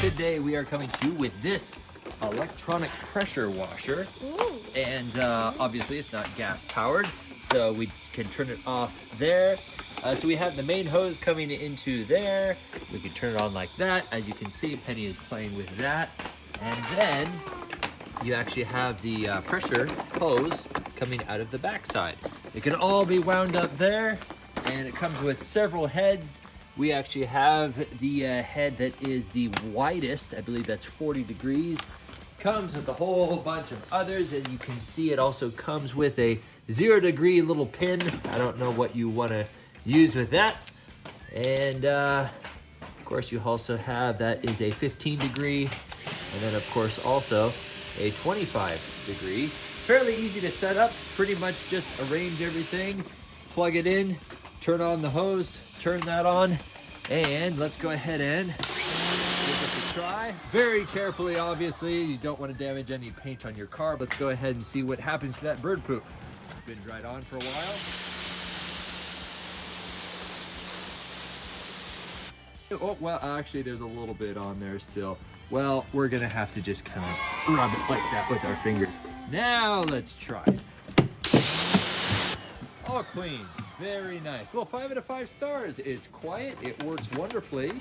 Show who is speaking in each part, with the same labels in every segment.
Speaker 1: Today we are coming to you with this electronic pressure washer.
Speaker 2: Ooh.
Speaker 1: And obviously it's not gas powered, so we can turn it off there. So we have the main hose coming into there. We can turn it on like that. As you can see, Penny is playing with that. And then you actually have the pressure hose coming out of the backside. It can all be wound up there, and it comes with several heads. We actually have the head that is the widest. I believe that's 40 degrees. Comes with a whole bunch of others. As you can see, it also comes with a 0-degree little pin. I don't know what you want to use with that. And of course, you also have that is a 15-degree, and then of course also a 25-degree. Fairly easy to set up. Pretty much just arrange everything, plug it in, turn on the hose, turn that on, and let's go ahead and give it a try. Very carefully, obviously. You don't want to damage any paint on your car. Let's go ahead and see what happens to that bird poop. Been dried on for a while. Oh, well, actually, there's a little bit on there still. Well, we're gonna have to just kind of rub it like that with our fingers. Now, let's try it. All clean, very nice. Well, 5 out of 5 stars. It's quiet, it works wonderfully,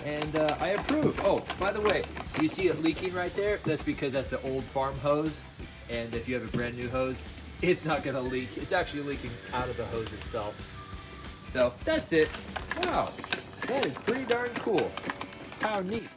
Speaker 1: and I approve. Oh, by the way, you see it leaking right there? That's because that's an old farm hose, and if you have a brand new hose, it's not gonna leak. It's actually leaking out of the hose itself. So, that's it. Wow, that is pretty darn cool. How neat.